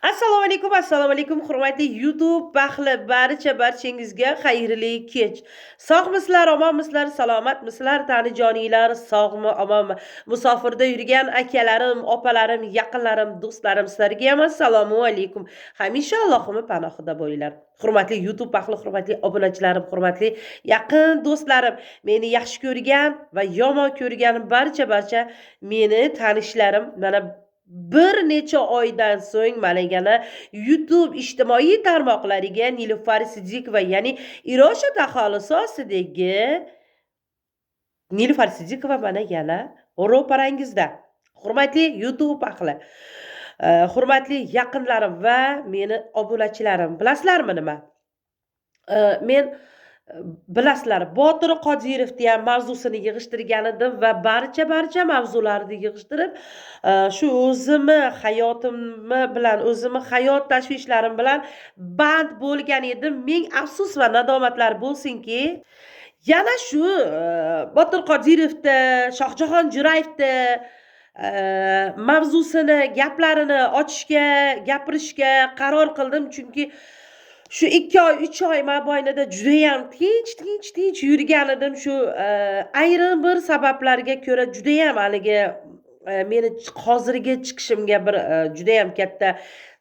Assalomu alaykum, hurmatli YouTube bahli barchangizga xayrli kech. Sog'misizlar, omonmisizlar, salomatmisizlar, tanijoniylar, sog'mi, omonmi? Musofirda yurgan akalarim, opalarim, yaqinlarim, do'stlarim, sizlarga ham assalomu alaykum. Hamisha Allohimning panohida bo'linglar. Hurmatli YouTube bahli, hurmatli obunachilarim, hurmatli yaqin do'stlarim, meni yaxshi ko'rgan va yomon ko'rgan barcha meni tanishlarim, mana bir necha oydan so'ng mana yana YouTube ijtimoiy tarmoqlariga Nilufar Siddiqova, ya'ni Irosha taxallusi ostidagi Nilufar Siddiqova mana yana ro'parangizda. Hurmatli YouTube ahli, hurmatli yaqinlarim va meni obunachilarim, bilasizlarmi nima? Men bilasizlar, Botir Qodirovni ham mavzusini yig'ishtirgan edim va barcha mavzularni yig'ishtirib, shu o'zimni hayotimni bilan, o'zimni hayot tashvishlarim bilan band bo'lgan edim. Ming afsus va nadomatlar bo'lsinki, yana shu Botir Qodirovni, Shohjahon Jo'rayevni mavzusini, gaplarini ochishga, gapirishga qaror qildim, chunki shu 2 oy, 3 oy mobaynida judayam tinch yurgan edim. Shu ayrim bir sabablarga ko'ra judayam haligi meni hozirgi chiqishimga bir judayam katta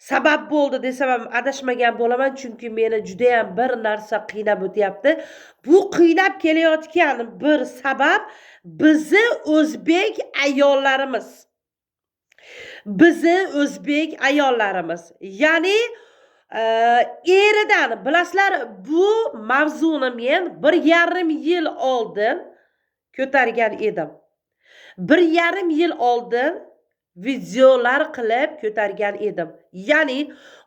sabab bo'ldi desam ham adashmagan bo'laman, chunki meni judayam bir narsa qiynab o'tyapti. Bu qiynab kelayotgan bir sabab bizni o'zbek ayollarimiz. Bizni o'zbek ayollarimiz. Ya'ni eridan, bilasizlar, bu mavzuni men 1,5 yil oldin ko'targan edim. 1,5 yil oldin videolar qilib ko'targan edim. Ya'ni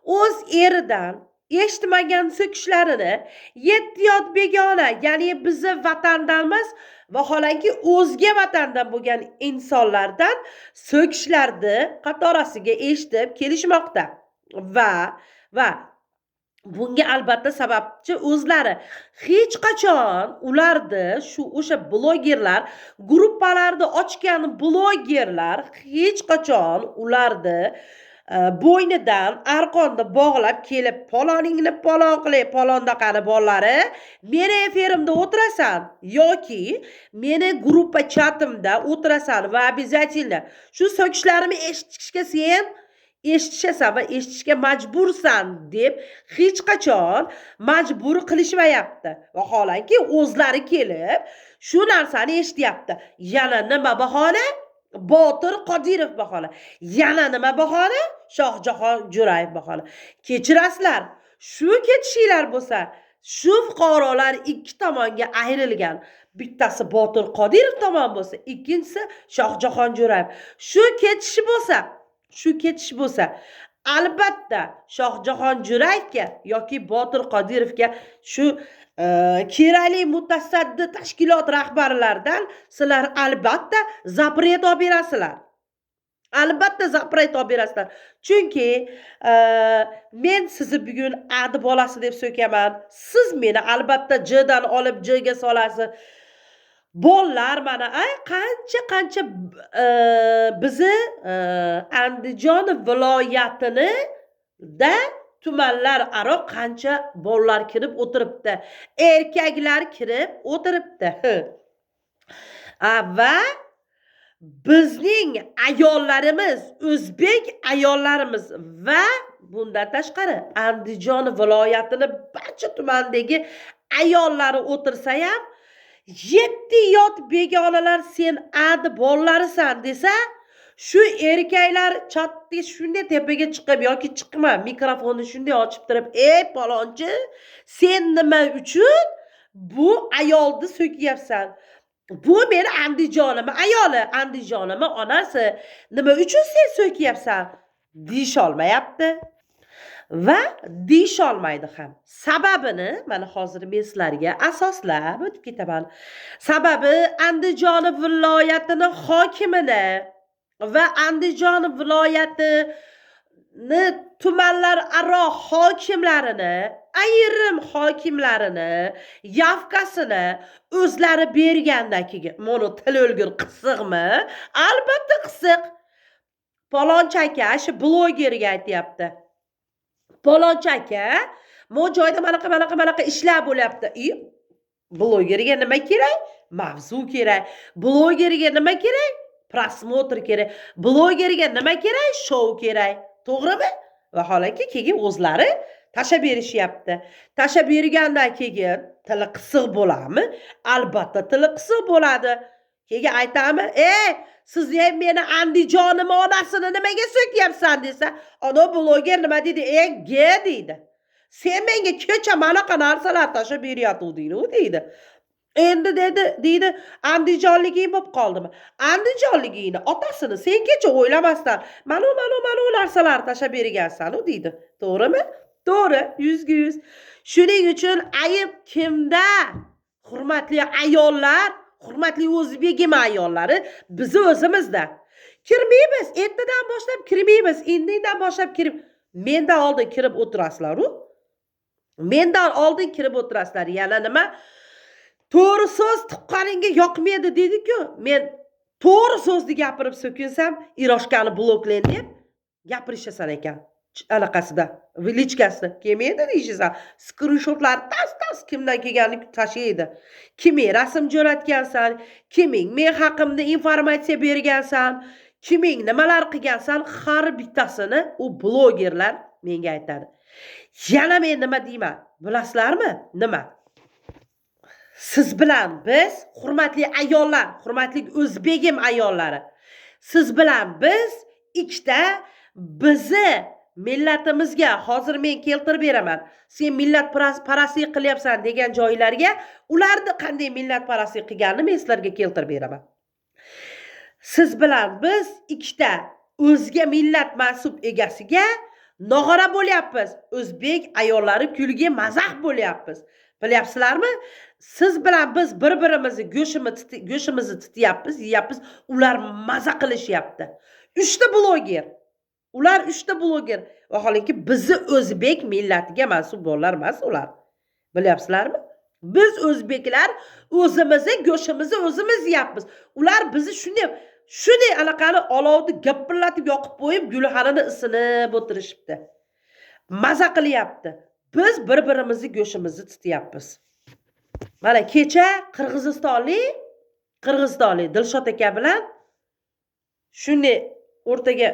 o'z eridan eshitmagan so'kishlarini 7 yot begona, ya'ni bizni vatandan emas, vaholanki o'zga vatandan bo'lgan insonlardan so'kishlarni qatorasiga eshitib kelishmoqda. Va bunga albatta sababchi o'zlari. Hech qachon ularni o'sha blogerlar, gruppalarni ochgan blogerlar hech qachon ularni bo'ynidan arqonni bog'lab kelib, paloningni palon qilib, palondaqani bolalari, meni efirimda o'tirasan yoki meni gruppa chatimda o'tirasan va обязательно shu so'kishlarimni eshitishga sen eshitishasan va eshitishga majbursan deb hech qachon majbur qilishmayapti. Vaholanki o'zlari kelib shu narsani eshityapti. Yana nima bahona? Botir Qodirov bahona. Yana nima bahona? Shohjahon Jo'rayev bahona. Kechirasizlar, shu ketishinglar bo'lsa, shu fuqarolar ikki tomonga ayrilgan. Bittasi Botir Qodirov tomon bo'lsa, ikkinchisi Shohjahon Jo'rayev. Shu ketish bo'lsa, albatta Shohjahon Jo'rayevga yoki Botir Qodirovga shu kerakli mutasaddi tashkilot rahbarlaridan sizlar albatta zapret olib berasizlar. Albatta zapret olib berasizlar. Chunki men sizni bugun adi bolasi deb so'kaman. Siz meni albatta J'dan olib J'ga solasiz. Bolalar mana qancha bizni Andijon viloyatini da tumanlar aro qancha bolalar kirib o'tiribdi. Erkaklar kirib o'tiribdi. Va bizning ayollarimiz, o'zbek ayollarimiz va bundan tashqari Andijon viloyatini barcha tumandagi ayollari o'tirsa ham 7 yot begonalar sen adi bolalarisan desa, shu erkaklar chatga shunday tepaga chiqib yoki chiqma mikrofonni shunday ochib turib, "Ey palonchi, sen nima uchun bu ayolni so'kyapsan? Bu meni Andijonimni ayoli, Andijonimni onasi. Nima uchun sen so'kyapsan?" deyisholmayapti. Va deyisholmaydi ham. Sababini mana hozir men sizlarga asoslab o'tib ketaman. Sababi Andijon viloyatini hokimini va Andijon viloyatini tumanlar aro hokimlarini, ayrim hokimlarini, yafkasini o'zlari bergandan keyin, mono til o'lgur qisiqmi? Albatta qisiq. Palonchi aka shu blogerga aytayapti. Palonchi aka, bu joyda manaqa ishlar bo'lyapti. Blogerga nima kerak? Mavzu kerak. Blogerga nima kerak? Prosmotr kerak. Blogerga nima kerak? Shou kerak. To'g'rimi? Vaholanki keyin o'zlari tashlab berishyapti. Tashlab bergandan keyin tili qisiq bo'ladimi? Albatta tili qisiq bo'ladi. Keyin aytami? Siz ham meni Andijonim onasini nimaga so'kyapsan desa, ana bloger nima dedi? Deydi. Sen menga kecha manaqa narsalar tashlab beryaptiding-ku deydi. Endi deydi Andijonliging bo'lib qoldimi? Andijonligingni otasini sen kecha o'ylamasdan mana narsalar tashlab bergansan-ku deydi. To'g'rimi? To'g'ri, 100%. Shuning uchun ayb kimda? Hurmatli ayollar, hurmatli o'zbegim ayollari, biz o'zimizda. Kirmaymiz, ertadan boshlab kirmaymiz, indindan boshlab kirib. Mendan oldin kirib o'tirasizlar-ku. Mendan oldin kirib o'tirasizlar. Yana nima? To'g'ri so'z tuqqaningga yoqmaydi dedi-ku. Men to'g'ri so'zni gapirib so'kinsam, Iroshkani bloklang deb gapirishasan ekan. Anaqasida, vilichkasida. Kelmaydi deyishasan. Skrinshotlar tas kimdan kelganini tashlaydi. Kiming rasm jo'natgansan, kiming men haqimda informatsiya bergansan, kiming nimalar qilgansan, har bittasini u blogerlar menga aytadi. Yana men nima deyman? Bilasizlarmi? Nima? Siz bilan biz, hurmatli ayollar, hurmatli o'zbegim ayollari, siz bilan biz ikkita bizni millatimizga hozir men keltirib beraman. Sen millat parastlik qilyapsan degan joylarga ularni qanday millat parastlik qilganini men sizlarga keltirib beraman. Siz bilan biz ikkita o'zga millat mansub egasiga nog'ora bo'lyapmiz. O'zbek ayollari kulgi mazax bo'lyapmiz. Bilyapsizlarmi? Siz bilan biz bir-birimizni go'shimizni tityapmiz, yeyapmiz. Ular maza qilishyapti. 3 ta bloger. Ular 3 ta bloger. Vaholanki bizni o'zbek millatiga mansub bolalar emas ular. Bilyapsizlarmi? Biz o'zbeklar o'zimizni go'shimizni o'zimiz yeyapmiz. Ular bizni shunday anaqani olovni gapillatib yoqib qo'yib, gulxanini isinib o'tirishibdi. Maza qilyapti. Biz bir-birimizni go'shimizni tityapmiz. Mana kecha Qirg'izistonlik Dilshod aka bilan shunday o'rtaga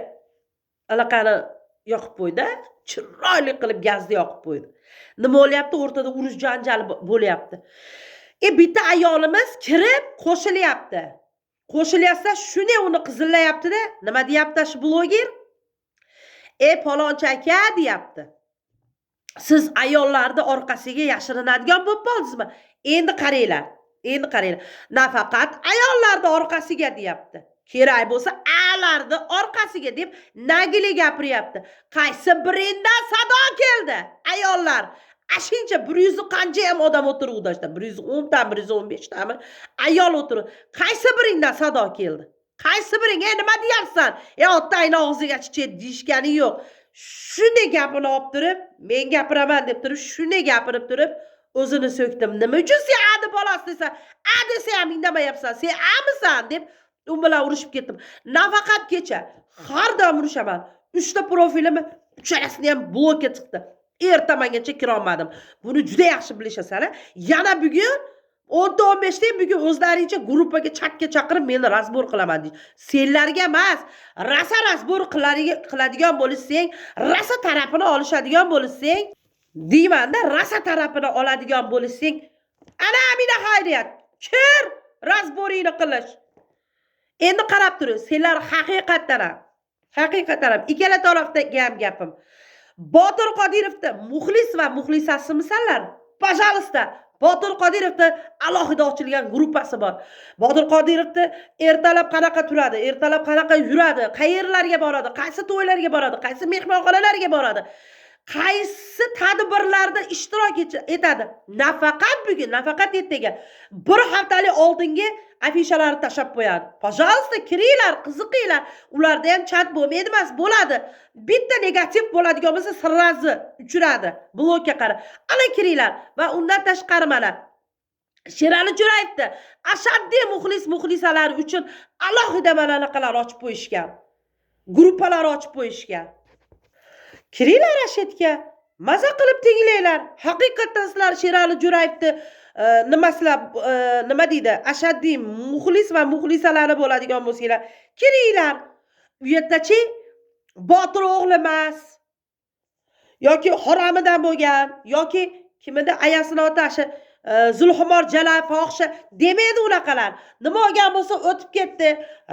anaqani yoqib qo'ydi, chiroyli qilib gazni yoqib qo'ydi. Nima bo'lyapti? O'rtada urush janjal bo'lyapti. Bitta ayolimiz kirib qo'shilyapti. Qo'shilyapsa shunday uni qizillayapti-da, nima deyapti shu bloger? Palonchi aka deyapti. Siz ayollarni orqasiga yashirinadigan bo'lib qoldingizmi? Endi qaranglar. Nafaqat ayollarni orqasiga deyapti. Kerak bo'lsa alarni orqasiga deb nagili gapiryapti. Qaysi birindan sado keldi? Ayollar Ashuncha 100 qancha ham odam o'tiruvdi, 110 ta, 115 tami ayol o'tirdi. Qaysi biringdan sado keldi? Qaysi biring? Nima deyapsan? Otangni og'ziga chichet deyishgani yo'q. Shunday gapini olib turib, men gapiraman deb turib, shunday gapirib turib, o'zini so'kdim. Nima uchun sen adi bolasi desa, desa ham indamayapsan, sen amisan deb u bilan urushib ketdim. Nafaqat kecha, har doim urushaman. 3 ta profilimni uchalasini ham blokka chiqdi. Ertamangacha kira olmadim. Buni juda yaxshi bilishasan. Yana bugun 10-15 ta bugun o'zlaringcha gruppaga chakka chaqirib meni razbor qilaman deydi. Senlarga emas, rasa razbor qiladigan bo'lsang, rasa tarafini olishadigan bo'lsang, deymanda, rasa tarafini oladigan bo'lsang, ana Amina Xayriyat, kir razboringni qilish. Endi qarab turing, senlar haqiqatan ham ikkala tarafdagi ham gapim. Botir Qodirovda muxlis va muxlisasimisanlar? Пожалуйста, Botir Qodirovda alohida ochilgan gruppasi bor. Botir Qodirovda ertalab qanaqa turadi, ertalab qanaqa yuradi, qayerlarga boradi, qaysi to'ylarga boradi, qaysi mehmonxonalarga boradi, qaysi tadbirlarda ishtirok etadi. Nafaqat ertaga bir haftalik oldingi afishalarni tashab qo'yadi. Пожалуйста, kiringlar, qiziqinglar. Ularda ham chat bo'lmaydi emas, bo'ladi. Bitta negativ bo'ladigan bo'lsa sirrazi uchradi. Blokka qara. Ana kiringlar va undan tashqari mana Sherali Jo'rayevni ashaddiy muxlisalar uchun alohida mana anaqalar ochib qo'yishgan. Gruppalar ochib qo'yishgan. Kiringlar ashitga. Maza qilib tinglanglar. Haqiqatdan sizlar Sherali Jo'rayevni nimasizlar nima deydi? Ashaddiy muxlis va muxlisalari bo'ladigan bo'lsanglar, kiringlar. U yerdachi Botir o'g'li emas yoki haramidan bo'lgan yoki kimida ayasini otashi Zulxumor Jala fohisha demaydi unaqalar. Nima olgan bo'lsa o'tib ketdi.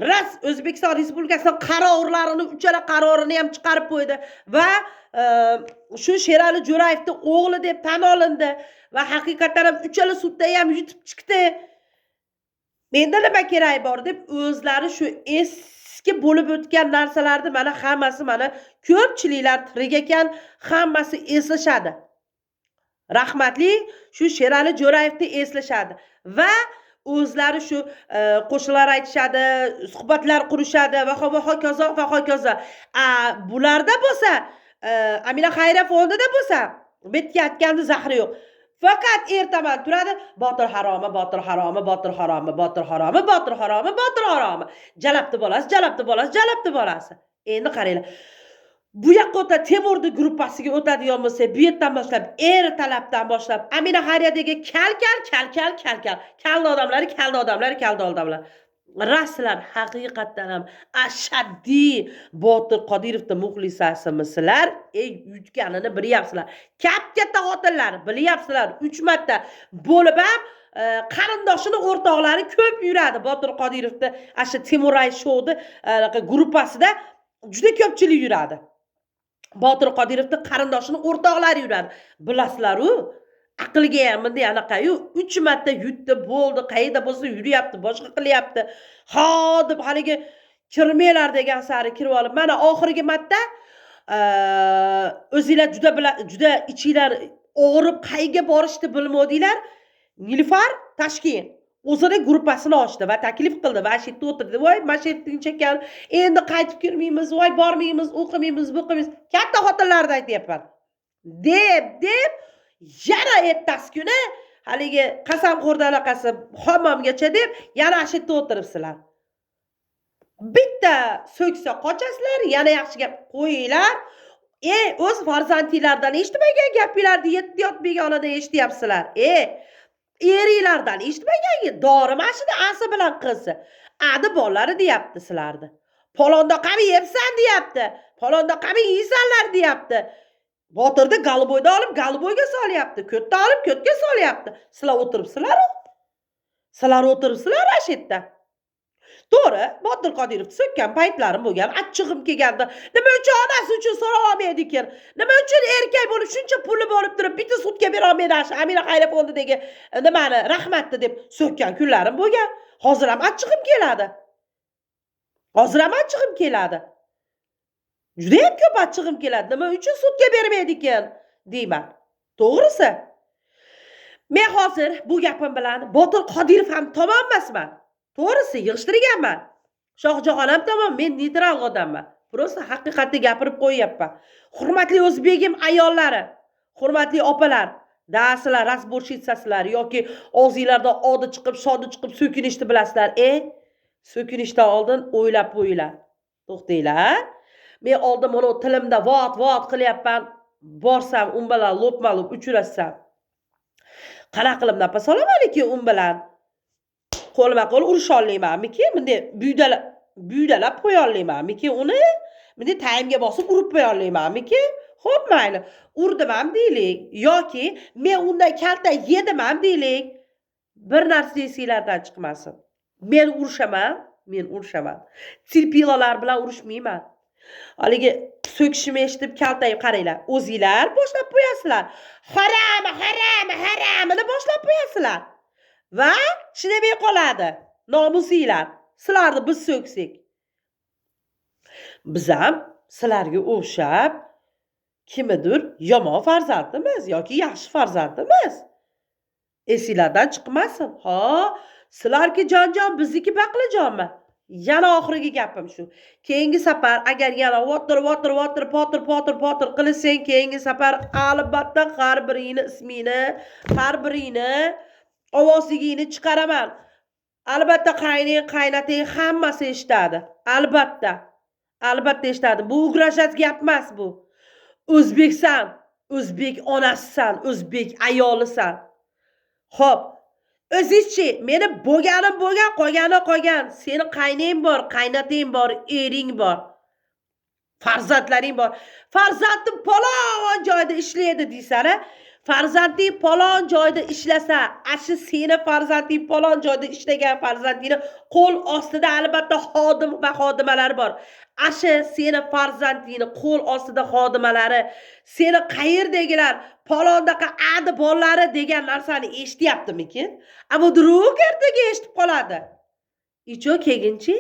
Ras O'zbekiston Respublikasining qarorlarini, uchala qarorini ham chiqarib qo'ydi va shu Sherali Jo'rayevning o'g'li deb tan olindi va haqiqatan ham uchala sudda ham yutib chiqdi. Menda nima kerak bor deb o'zlari shu eski bo'lib o'tgan narsalarni mana hammasi mana ko'pchiliklar tirik ekan, hammasi eslashadi. Rahmatli shu Sherali Jo'rayevni eslashadi va o'zlari shu qo'shiqlar aytishadi, suhbatlar qurishadi va hokazo va hokazo. Bularda bo'lsa, Amina Xayriya fondida bo'lsa, betga aytganda zahri yo'q. Faqat ertaman turadi, botir haromi, botir haromi, botir haromi, botir haromi, botir haromi, botir haromi. Jalabdi bolasi, jalabdi bolasi, jalabdi bolasi. Endi qaranglar. Bu yoqqa o'ta Temurni gruppasiga o'tadigan bo'lsa, bu yerdan boshlab, talabdan boshlab, Amina Xayriyadagi kalni odamlar. Raslar haqiqatdan ham ashaddiy Botir Qodirovning muxlisasimisizlar? Yutganini bilyapsizlar. Katta xotinlar bilyapsizlar. 3 marta bo'lib ham qarindoshining o'rtoqlari ko'p yuradi. Botir Qodirovning asha Temuray shou'ni gruppasida juda ko'pchilik yuradi. Botir Qodirovning qarindoshining o'rtoqlari yuradi. Bilasizlar-ku, aqlga ham bunday anaqa-yu 3 marta yutdi, bo'ldi, qayerda bo'lsa yuryapti, boshqa qilyapti. Ha deb haligi kirmanglar degan sari kirib olib, mana oxirgi marta o'zinglar juda ichinglar og'rib qayerga borishni bilmadinglar. Nilufar Tashkent o'zining gruppasini ochdi va taklif qildi va shu yerda o'tirdi. Voy, mashinani chekkan, endi qaytib kirmaymiz, voy bormaymiz, o'qimaymiz, o'qimaymiz. Katta xotinlarni aytyapman. deb yana ertasi kuni haligi qasamxo'rda anaqasi hammomgacha deb yana shu yerda o'tiribsizlar. Bitta so'ksa qochasizlar, yana yaxshi gap qo'yinglar. O'z farzandinglardan eshitmagan gapinglarni 7 yot begonada eshityapsizlar. Eringlardan eshitmagan dori mashina asi bilan qilsa. Adi bolalari deyapti sizlarni. Palonda qami yebsan deyapti. Palonda qami yeysanlar deyapti. Botirni Galboyda olib Galboyga solyapti. Ko'tda olib Ko'tga solyapti. Sizlar o'tiribsizlar-ku. Sizlar o'tiribsizlar ashitda. To'g'ri, Botir Qodirovni so'kkan paytlarim bo'lgan, achchig'im kelganda, nima uchun onasi uchun so'ra olmaydi ekan? Nima uchun erkak bo'lib shuncha puli bo'lib turib, bitta sudga bera olmaydi shu Amina Xayriya fondidagi nimani, rahmatni deb so'kkan kunlarim bo'lgan. Hozir ham achchig'im keladi. Juda ham ko'p achchig'im keladi. Nima uchun sudga bermaydi ekan deyman. To'g'risi. Men hozir bu gapim bilan Botir Qodirov ham tomon emasman. To'g'risi yig'ishtirganman. Shohjahon ham tomon, men neytral odamman. Prosta haqiqatni gapirib qo'yyapman. Hurmatli o'zbegim ayollari, hurmatli opalar, dasizlar, rasborshitsasizlar yoki og'zingizlardan odi chiqib, shodi chiqib so'kinishni bilasizlar. So'kinishdan oldin o'ylab qo'yinglar. To'xtanglar. Men oldin mana tilimda vot qilyapman. Borsam, un bilan lopma-lop uchrashsam. Qanaqa qilib nafas olamanki un bilan? Qo'lma-qo'l urisha olmaymanmiki? Bunday buydalab qo'ya olmaymanmiki uni? Bunday tayimga bosib urib qo'ya olmaymanmiki? Xo'p, mayli. Urdim ham deylik yoki men undan kalta yedim ham deylik. Bir narsa esinglardan chiqmasin. Men urishaman. Tirpilalar bilan urishmayman. Haligi so'kishimni eshitib kaltayib qaranglar. O'zingizlar boshlab qo'yasizlar. Haramini boshlab qo'yasizlar. Va chinamay qoladi. Nomusinglar. Sizlarni biz so'ksak. Biz ham sizlarga o'xshab kimdir yomon farzandimiz yoki yaxshi farzandimiz. Esinglardan chiqmasin. Sizlarki jon, bizniki baqlajonmi? Yana oxirgi gapim shu. Keyingi safar agar yana potir qilsang, keyingi safar albatta har biringni ismini, har biringni ovozingni chiqaraman. Albatta qaynatang hammasi eshitadi. Albatta eshitadi. Bu ugrashat gap emas bu. O'zbeksan, O'zbek onasisan, o'zbek ayolisan. Xo'p, o'zingchi meni bo'lganim bo'lgan, qolgani qolgan. Seni qaynang bor, qaynating bor, ering bor, farzandlaring bor. Farzandim palon joyda ishlaydi deysan-a? Farzanding palon joyda ishlasa, ashi seni farzanding palon joyda ishlagan farzandingni qo'l ostida albatta xodim va xodimalar bor. Ashi seni farzandingni qo'l ostida xodimalari, seni qayerdagilar palondaqa adi bollari degan narsani eshityaptimikin? Ammo drugi ertaga eshitib qoladi. Icho kelginchi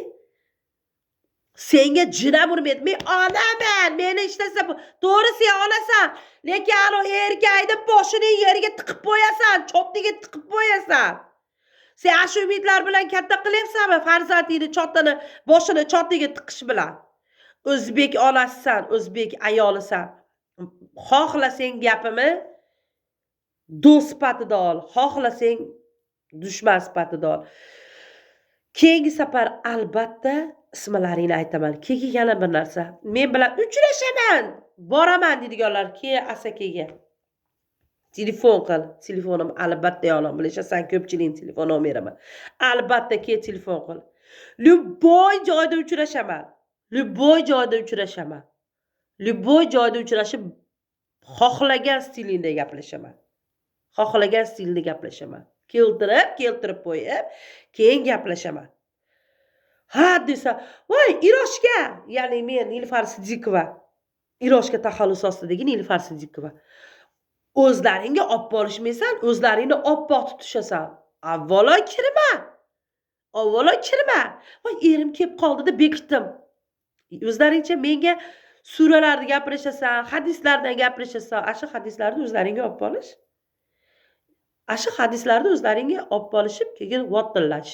senga jinam urmaydi. Men onaman, meni ishlasa to'g'ri sen onasan, lekin ana erkakni boshini yerga tiqib qo'yasan, chottiga tiqib qo'yasan. Sen ashu umidlar bilan katta qilyapsanmi farzandingni chotini, boshini chottiga tiqish bilan? O'zbek onasisan, o'zbek ayolisan. Xohlasang gapimni do'st sifatida ol, xohlasang dushman sifatida ol. Keyingi safar albatta ismlaringni aytaman. Keyin yana bir narsa. Men bilan uchrashaman, boraman deydiganlar keyin Asakaga telefon qil. Telefonim albatta yonaman. Bilashasan, ko'pchilikning telefonini olmayman. Albatta keyin telefon qil. Любой joyda uchrashaman. Любой joyda uchrashaman. Любой joyda uchrashib xohlagan stilingda gaplashaman. Xohlagan stilda gaplashaman. Keltirib qo'yib, keyin gaplashaman. Ha desa, voy Iroshga, ya'ni men Nilufar Siddiqova, Iroshga taxallus ostidagi Nilufar Siddiqova. O'zlaringga olib borishmaysan, o'zlaringni oppoq tutishasan. Avvalo kirma. Voy erim kelib qoldi-da bekitdim. O'zlaringcha menga suralarni gapirishasan, hadislardan gapirishasan. Ashu hadislarni o'zlaringga olib borish. Ashu hadislarni o'zlaringga olib borishib, keyin vattillash.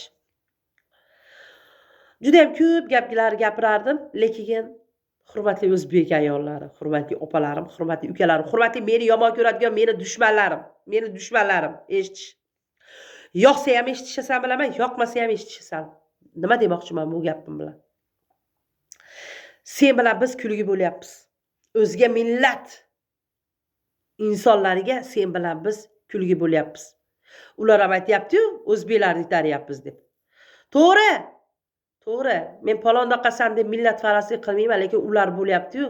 Juda ham ko'p gaplar gapirardim, lekin hurmatli o'zbek ayollari, hurmatli opalarim, hurmatli ukalarim, hurmatli meni yomon ko'radigan meni dushmanlarim eshitish. Yoqsa ham eshitishasan bilaman, yoqmasa ham eshitishasan. Nima demoqchiman bu gapim bilan? Sen bilan biz kulgi bo'lyapmiz. O'zga millat insonlariga sen bilan biz kulgi bo'lyapmiz. Ular ham aytayapti-yu, o'zbeklarni itaryapmiz deb. To'g'ri. Men palondoqasan deb millat faraslik qilmayman, lekin ular bo'lyapti-yu.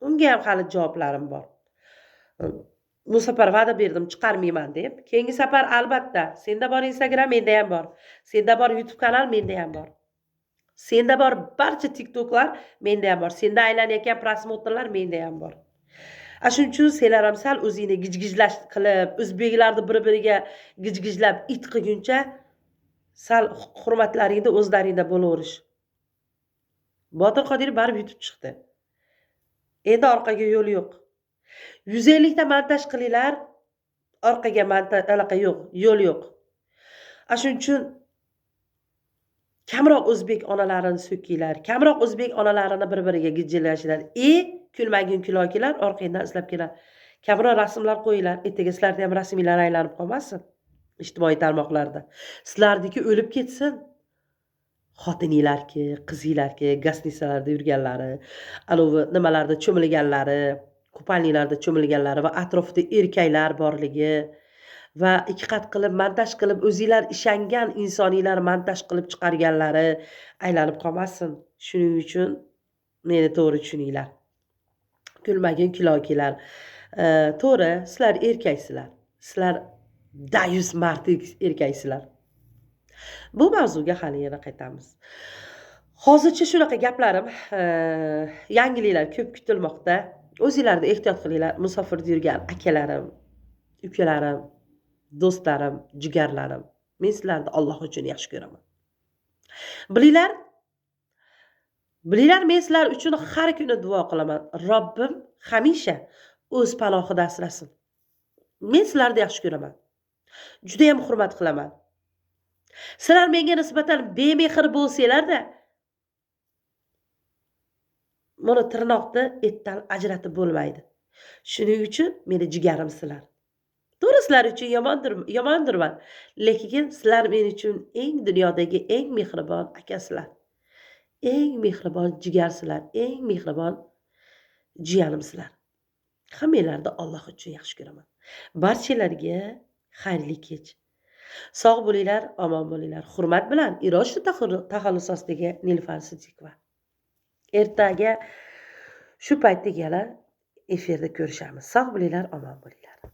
Unga ham hali javoblarim bor. Bu safar va'da berdim, chiqarmayman deb. Keyingi safar albatta. Senda bor Instagram, menda ham bor. Senda bor YouTube kanal, menda ham bor. Senda bor barcha TikToklar, menda ham bor. Senda aylanayotgan prosmotrlar, menda ham bor. Shuning uchun senlar ham sal o'zingni gijgijlash qilib, o'zbeklarni bir-biriga gijgijlab it qilguncha sal hurmatlaringni o'zlaringda bo'laverish. Botir Qodirov barib yutib chiqdi. Endi orqaga yo'l yo'q. 150 ta montaj qilinglar, orqaga anaqa yo'q, yo'l yo'q. Shuning uchun kamroq o'zbek onalarini so'kinglar, kamroq o'zbek onalarini bir-biriga gijillashinglar. Kulmagin kulokilar orqangdan izlab kelar. Kamroq rasmlar qo'yinglar, ertaga sizlarda ham rasminglar aylanib qolmasin ijtimoiy tarmoqlarda. Sizlarniki o'lib ketsin. Xotininglarki, qizinglarki, gastinisalarda yurganlari, alovi nimalarda cho'milganlari, kupalniklarda cho'milganlari va atrofida erkaklar borligi va ikki qat qilib montaj qilib o'zinglar ishongan insoniylar montaj qilib chiqarganlari aylanib qolmasin. Shuning uchun meni to'g'ri tushuninglar. Kulmagin kulokilar. To'g'ri, sizlar erkaksizlar. Sizlar dayus martik erkaksizlar. Bu mavzuga hali yana qaytamiz. Hozircha shunaqa gaplarim, yangiliklar ko'p kutilmoqda. O'zingizlarni ehtiyot qilinglar. Musofirda yurgan akalarim, ukalarim, do'stlarim, jigarlarim. Men sizlarni Alloh uchun yaxshi ko'raman. Bilinglar, men sizlar uchun har kuni duo qilaman. Robbim hamisha o'z panohida asrasin. Men sizlarni yaxshi ko'raman. Juda ham hurmat qilaman. Sizlar menga nisbatan bemehr bo'lsanglar-da, mana tirnoqni etdan ajratib bo'lmaydi. Shuning uchun meni jigarim sizlar. To'g'ri, sizlar uchun yomondirman, lekin sizlar men uchun eng dunyodagi eng mehribon akasizlar. Eng mehribon jigarsizlar, eng mehribon jiyanimsizlar. Hammanglarni Alloh uchun yaxshi ko'raman. Barchalarga xayrli kech. Sog' bo'linglar, omon bo'linglar. Hurmat bilan Irosh taxallusosidagi Nilufar Siddiqova. Ertaga shu paytda yana efirda ko'rishamiz. Sog' bo'linglar, omon bo'linglar.